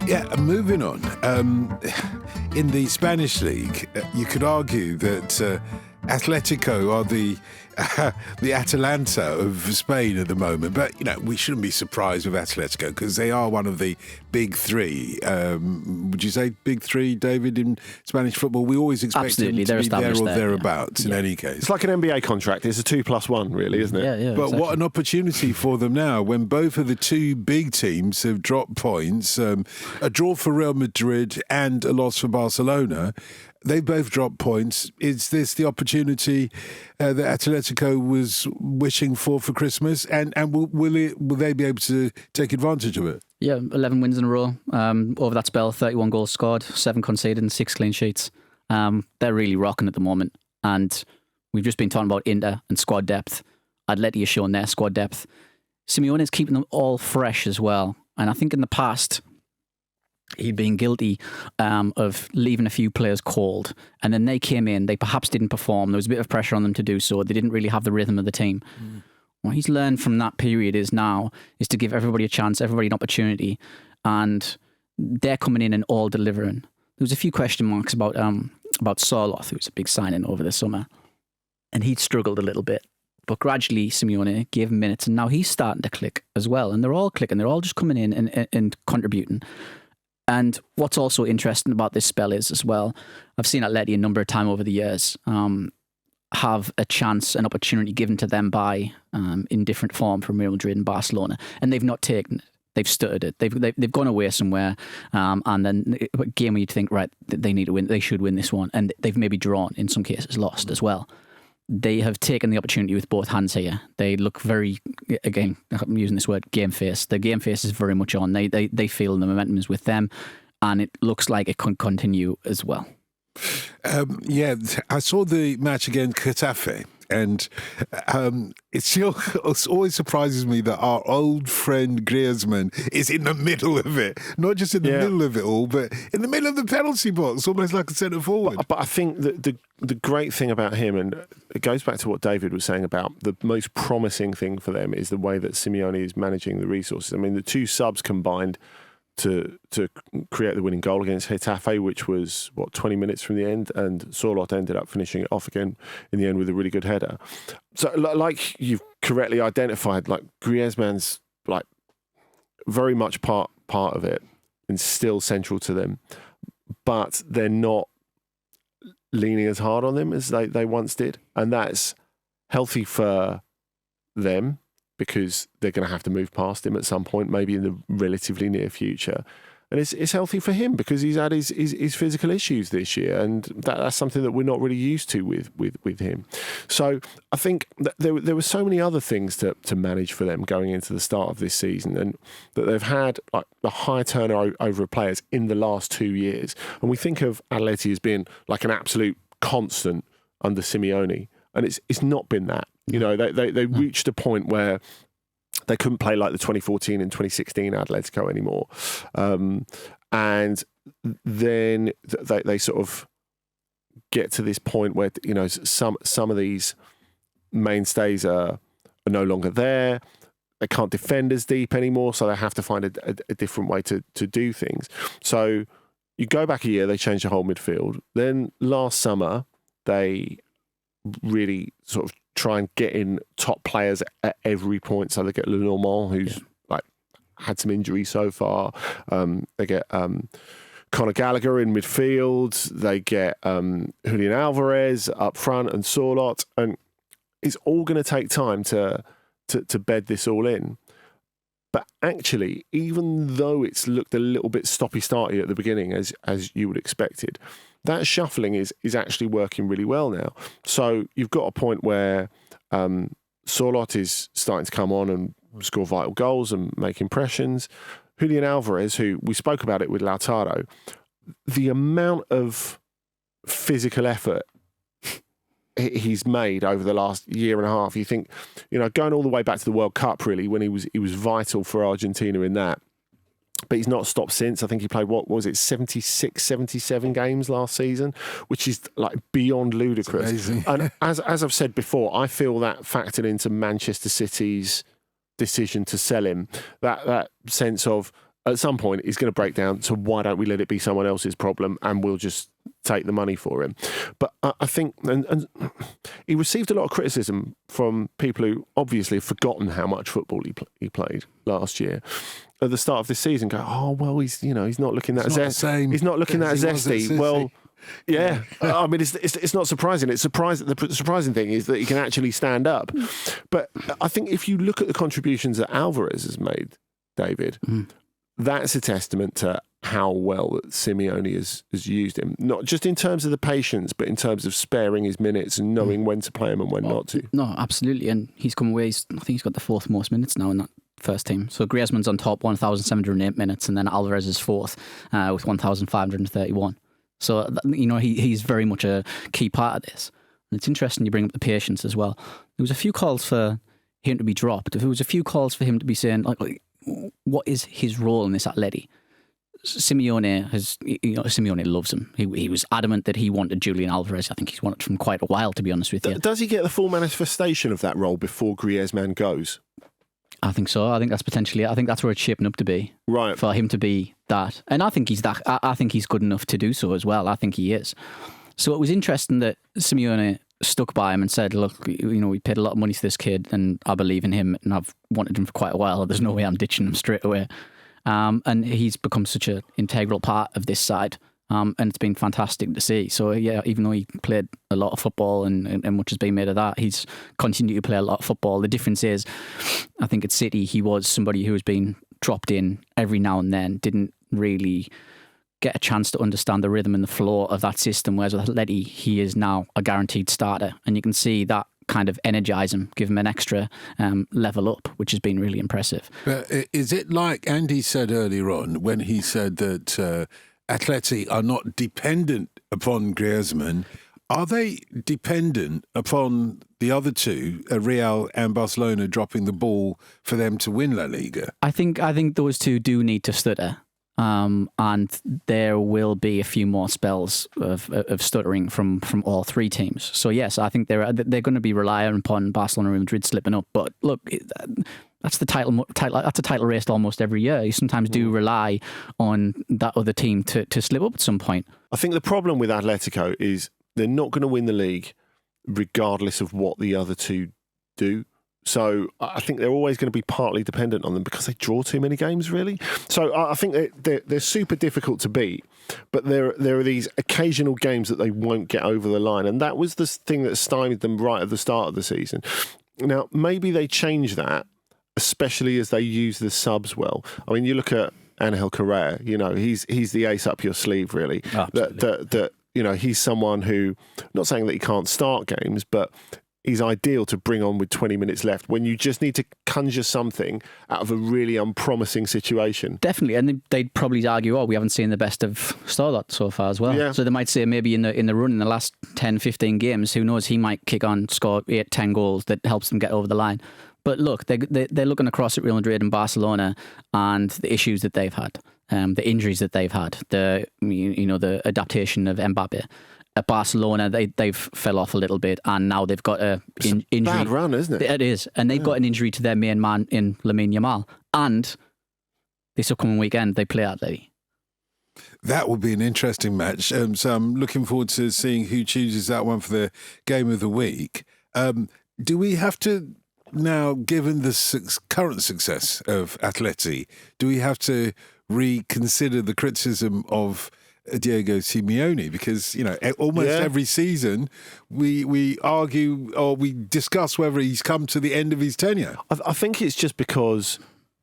Yeah, moving on. In the Spanish league, you could argue that Atletico are the Atalanta of Spain at the moment. But, we shouldn't be surprised with Atletico because they are one of the big three. Would you say big three, David, in Spanish football? We always expect them to be there or thereabouts in any case. It's like an NBA contract. It's a 2+1, really, isn't it? Yeah, But exactly. what an opportunity for them now when both of the two big teams have dropped points. A draw for Real Madrid and a loss for Barcelona. They both dropped points. Is this the opportunity that Atletico was wishing for Christmas? And will they be able to take advantage of it? Yeah, 11 wins in a row. Over that spell, 31 goals scored, 7 conceded and 6 clean sheets. They're really rocking at the moment. And we've just been talking about Inter and squad depth. Atleti is showing their squad depth. Simeone is keeping them all fresh as well. And I think in the past, he'd been guilty of leaving a few players cold. And then they came in, they perhaps didn't perform. There was a bit of pressure on them to do so. They didn't really have the rhythm of the team. What he's learned from that period is to give everybody a chance, everybody an opportunity. And they're coming in and all delivering. There was a few question marks about Sorloth, who was a big signing over the summer. And he'd struggled a little bit. But gradually, Simeone gave him minutes, and now he's starting to click as well. And they're all clicking. They're all just coming in and contributing. And what's also interesting about this spell is as well, I've seen Atleti a number of times over the years have a chance, an opportunity given to them by in different form from Real Madrid and Barcelona, and they've not taken it. They've stuttered it. They've gone away somewhere, and then a game where you'd think, right, they need to win. They should win this one, and they've maybe drawn, in some cases lost as well. They have taken the opportunity with both hands here. They look very, again, I'm using this word, game face. The game face is very much on. They feel the momentum is with them, and it looks like it can continue as well. I saw the match against Getafe, and it always surprises me that our old friend Griezmann is in the middle of it. Not just in the middle of it all, but in the middle of the penalty box, almost like a centre forward. But I think that the great thing about him, and it goes back to what David was saying about the most promising thing for them is the way that Simeone is managing the resources. I mean, the two subs combined to create the winning goal against Getafe, which was 20 minutes from the end, and Sorloth ended up finishing it off again in the end with a really good header. So, like you've correctly identified, like Griezmann's like very much part of it and still central to them, but they're not leaning as hard on them as they once did, and that's healthy for them, because they're going to have to move past him at some point, maybe in the relatively near future. And it's healthy for him because he's had his physical issues this year, and that's something that we're not really used to with him. So I think that there were so many other things to manage for them going into the start of this season, and that they've had like the high turnover of players in the last 2 years. And we think of Atleti as being like an absolute constant under Simeone, and it's not been that. You know, they reached a point where they couldn't play like the 2014 and 2016 Atletico anymore. And then they sort of get to this point where, you know, some of these mainstays are no longer there. They can't defend as deep anymore, so they have to find a different way to do things. So you go back a year, they changed the whole midfield. Then last summer, they really sort of try and get in top players at every point. So they get Lenormand, who's like had some injuries so far. They get Conor Gallagher in midfield. They get Julian Alvarez up front and Sorloth, and it's all going to take time to bed this all in. But actually, even though it's looked a little bit stoppy-starty at the beginning, as you would expected, that shuffling is actually working really well now. So you've got a point where Sorloth is starting to come on and score vital goals and make impressions. Julian Alvarez, who we spoke about it with Lautaro, the amount of physical effort he's made over the last year and a half, you think, you know, going all the way back to the World Cup, really, when he was vital for Argentina in that. But he's not stopped since. I think he played, what was it, 76, 77 games last season, which is like beyond ludicrous. And as I've said before, I feel that factored into Manchester City's decision to sell him. That sense of at some point he's going to break down. So why don't we let it be someone else's problem and we'll just take the money for him? But I think, and he received a lot of criticism from people who obviously have forgotten how much football he played last year. At the start of this season, go, oh well, he's not looking that zesty. He's not looking that zesty. Well, yeah. I mean, it's not surprising. The surprising thing is that he can actually stand up. But I think if you look at the contributions that Alvarez has made, David, that's a testament to how well that Simeone has used him. Not just in terms of the patience, but in terms of sparing his minutes and knowing when to play him and when not to. No, absolutely. And he's come away. I think he's got the fourth most minutes now in that first team. So Griezmann's on top, 1,708 minutes, and then Alvarez is fourth with 1,531. So, he's very much a key part of this. And it's interesting you bring up the patience as well. There was a few calls for him to be dropped. There was a few calls for him to be saying, like what is his role in this Atleti? Simeone loves him. He was adamant that he wanted Julian Alvarez. I think he's wanted from quite a while, to be honest with you. Does he get the full manifestation of that role before Griezmann goes? I think so. I think that's potentially. I think that's where it's shaping up to be. Right. For him to be that, and I think he's that. I think he's good enough to do so as well. I think he is. So it was interesting that Simeone stuck by him and said, "Look, we paid a lot of money to this kid, and I believe in him, and I've wanted him for quite a while. There's no way I'm ditching him straight away." And he's become such an integral part of this side. And it's been fantastic to see. So, yeah, even though he played a lot of football and much has been made of that, he's continued to play a lot of football. The difference is, I think at City, he was somebody who has been dropped in every now and then, didn't really get a chance to understand the rhythm and the flow of that system, whereas with Atleti, he is now a guaranteed starter. And you can see that kind of energise him, give him an extra level up, which has been really impressive. But is it like Andy said earlier on, when he said that Atleti are not dependent upon Griezmann? Are they dependent upon the other two, Real and Barcelona, dropping the ball for them to win La Liga? I think those two do need to stutter. And there will be a few more spells of stuttering from all three teams. So yes, I think they're going to be relying upon Barcelona and Real Madrid slipping up. But look, that's the title. That's a title race almost every year. You sometimes do rely on that other team to slip up at some point. I think the problem with Atletico is they're not going to win the league regardless of what the other two do. So I think they're always going to be partly dependent on them because they draw too many games, really. So I think they're super difficult to beat, but there are these occasional games that they won't get over the line. And that was the thing that stymied them right at the start of the season. Now, maybe they change that, especially as they use the subs well. I mean, you look at Angel Correa, he's the ace up your sleeve, really. That he's someone who, not saying that he can't start games, but he's ideal to bring on with 20 minutes left when you just need to conjure something out of a really unpromising situation. Definitely, and they'd probably argue, we haven't seen the best of Starlot so far as well. Yeah. So they might say maybe in the run in the last 10, 15 games, who knows, he might kick on, score 8, 10 goals that helps them get over the line. But look, they're looking across at Real Madrid and Barcelona and the issues that they've had, the injuries that they've had, the adaptation of Mbappe. At Barcelona, they've fell off a little bit, and now they've got an injury. Bad run, isn't it? It is, and they've got an injury to their main man in Lamine Yamal. And this upcoming weekend, they play Atleti. That will be an interesting match. So I'm looking forward to seeing who chooses that one for the game of the week. Do we have to now, given the current success of Atleti, do we have to reconsider the criticism of Diego Simeone? Because almost every season we argue or we discuss whether he's come to the end of his tenure. I think it's just because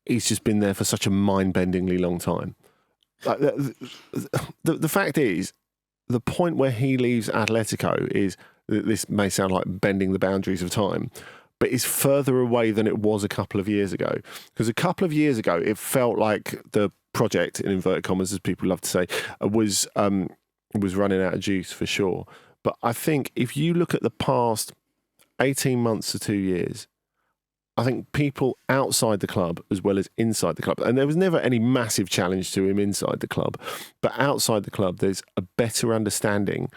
he's just been there for such a mind-bendingly long time. Like the fact is, the point where he leaves Atletico is, this may sound like bending the boundaries of time, but is further away than it was a couple of years ago. Because a couple of years ago, it felt like the project, in inverted commas, as people love to say, was running out of juice for sure. But I think if you look at the past 18 months to 2 years, I think people outside the club as well as inside the club, and there was never any massive challenge to him inside the club, but outside the club, there's a better understanding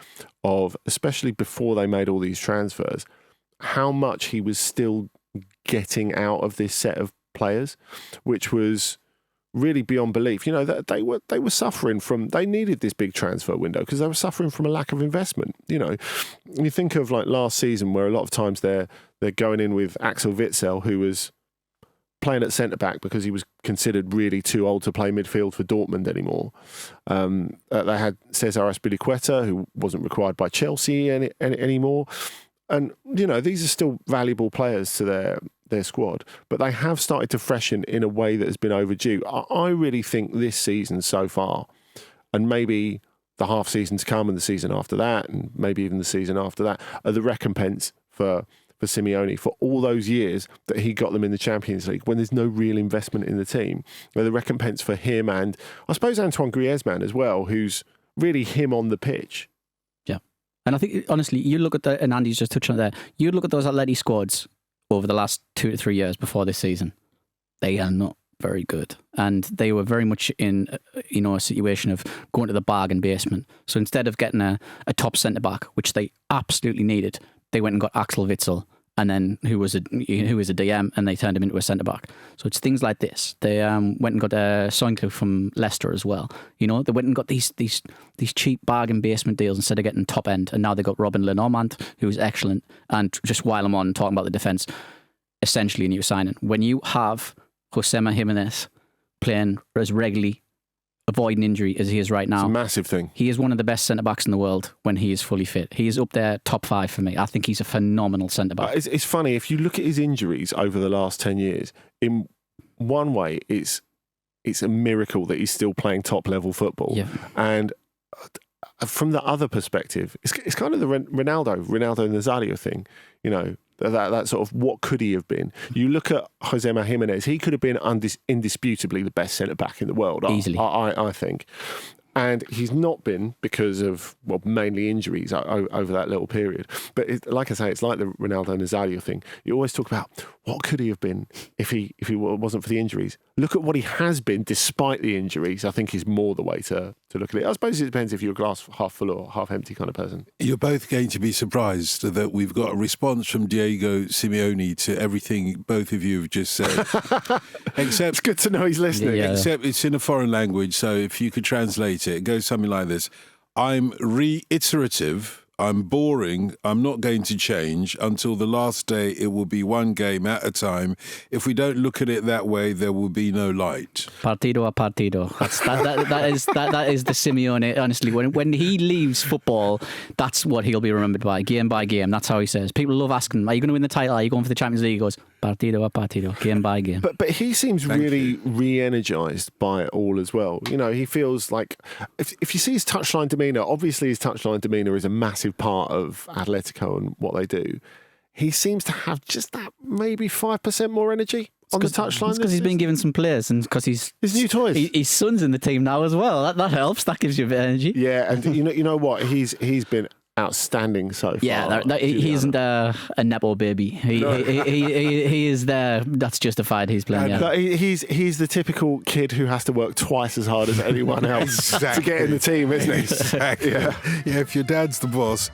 of, especially before they made all these transfers, how much he was still getting out of this set of players, which was really beyond belief. You know, that they were suffering from, they needed this big transfer window because they were suffering from a lack of investment. You know, you think of like last season where a lot of times they're going in with Axel Witsel, who was playing at centre-back because he was considered really too old to play midfield for Dortmund anymore. They had Cesar Azpilicueta, who wasn't required by Chelsea anymore. And, you know, these are still valuable players to their squad, but they have started to freshen in a way that has been overdue. I really think this season so far, and maybe the half season to come and the season after that, and maybe even the season after that, are the recompense for Simeone for all those years that he got them in the Champions League when there's no real investment in the team. They're the recompense for him and I suppose Antoine Griezmann as well, who's really him on the pitch. Yeah. And I think, honestly, you look at and Andy's just touched on it there, you look at those Atleti squads over the last 2 to 3 years before this season, they are not very good. And they were very much in, a situation of going to the bargain basement. So instead of getting a top centre-back, which they absolutely needed, they went and got Axel Witsel, and then who was a DM, and they turned him into a centre back. So it's things like this. They went and got Soinke from Leicester as well. You know, they went and got these cheap bargain basement deals instead of getting top end, and now they got Robin Lenormand, who's excellent. And just while I'm on talking about the defence, essentially a new signing. When you have Josema Jimenez playing as regularly, avoiding injury as he is right now. It's a massive thing. He is one of the best centre-backs in the world when he is fully fit. He is up there top 5 for me. I think he's a phenomenal centre-back. It's funny, if you look at his injuries over the last 10 years, in one way, it's a miracle that he's still playing top-level football. Yeah. And from the other perspective, it's kind of the Ronaldo Nazario thing, you know, that sort of what could he have been. You look at Josema Jimenez, he could have been indisputably the best centre-back in the world. Easily. I think. And he's not been because of, mainly injuries over that little period. But like I say, it's like the Ronaldo Nazario thing. You always talk about what could he have been if he wasn't for the injuries. Look at what he has been despite the injuries, I think is more the way to look at it. I suppose it depends if you're a glass half full or half empty kind of person. You're both going to be surprised that we've got a response from Diego Simeone to everything both of you have just said. Except, it's good to know he's listening. Yeah. Except it's in a foreign language, so if you could translate it goes something like this. I'm reiterative, I'm boring, I'm not going to change. Until the last day, it will be one game at a time. If we don't look at it that way, there will be no light. Partido a partido. That is the Simeone, honestly. When he leaves football, that's what he'll be remembered by game. That's how he says. People love asking, are you going to win the title? Are you going for the Champions League? He goes, partido a partido, game by game. But he seems really re-energised by it all as well. You know, he feels like, if you see his touchline demeanour, obviously his touchline demeanour is a massive part of Atletico and what they do. He seems to have just that maybe 5% more energy on the touchline. It's because he's been given some players, and because his new toys. His son's in the team now as well. That helps. That gives you a bit of energy. Yeah, and you know what? He's been outstanding so far. Yeah, he isn't a nepo baby. He is there. That's justified. He's playing. But he's the typical kid who has to work twice as hard as anyone else to get in the team, isn't he? Exactly. Yeah. If your dad's the boss,